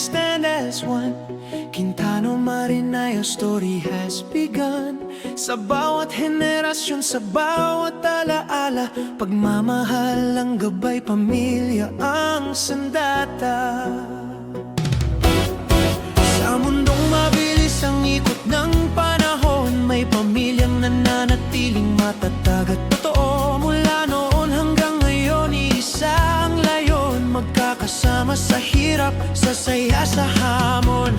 stand as one. Quintano Marinay, our story has begun. Sa bawat henerasyon, sa bawat alaala, pagmamahal ang gabay, pamilya ang sandata. Sa mundong mabilis ang ikot ng panahon, may pamilyang nananatiling matatag at totoo. Mula noon hanggang ngayon, iisa ang layon, magkakasama sa hirap, sa saya, sa hamon.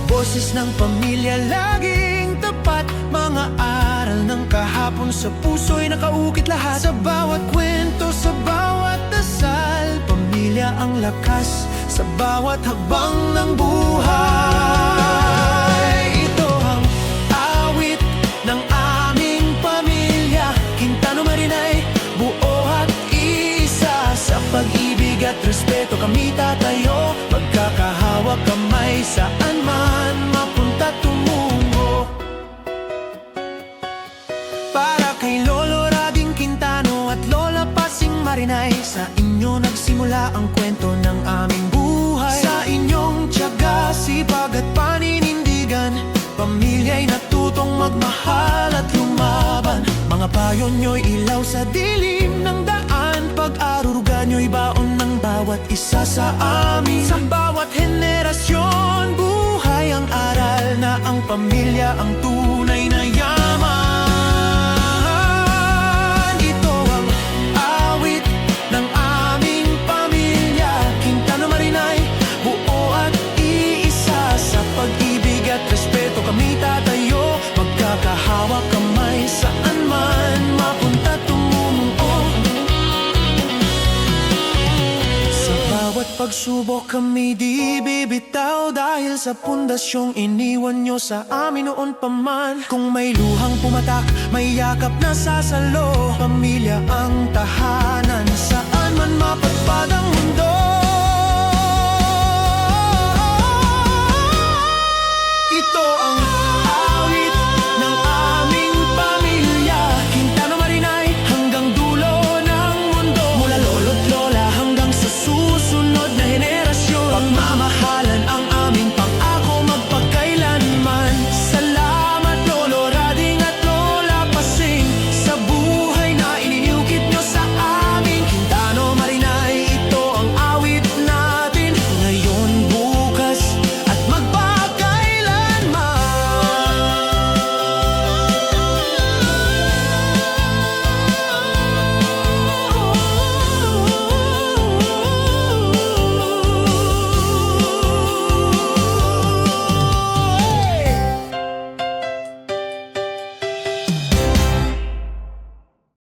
Boses ng pamilya laging tapat, mga aral ng kahapon sa puso'y nakaukit lahat. Sa bawat kwento, sa bawat dasal, pamilya ang lakas sa bawat habang ng buhay. Ito ang awit ng aming pamilya, Quintano Marinay, buo at isa. Sa pag-ibig at respeto kami tatayo, magkakahawak kamay saan man mapunta tumungo. Para kay Lolo Rading Quintano at Lola Pasing Marinay, sa inyo nagsimula ang kwento ng aming buhay. Sa inyong tiyaga, sipag at paninindigan, pamilya'y natutong magmahal at lumaban. Mga payo nyo'y ilaw sa dilim ng daan, pag-aruga nyo'y baon ng bawat isa sa amin. Sa bawat henerasyon, buhay ang aral na ang pamilya ang tunay na yaman. Ito ang awit ng aming pamilya, Quintano Marinay, buo at iisa. Sa pag-ibig at respeto kami tatayo, magkakahawak kamay saan man mapunta tumungo. Sa bawat pagsubok kami di bibitaw, dahil sa pundasyong iniwan nyo sa amin noon pa man. Kung may luhang pumatak, may yakap na sasalo, pamilya ang tahanan saan man mapadpad ang mundo. Ito ang awit ng aming pamilya, Quintano Marinay, hanggang dulo ng mundo. Mula lolo't lola hanggang sa susunod na henerasyon, pagmamahal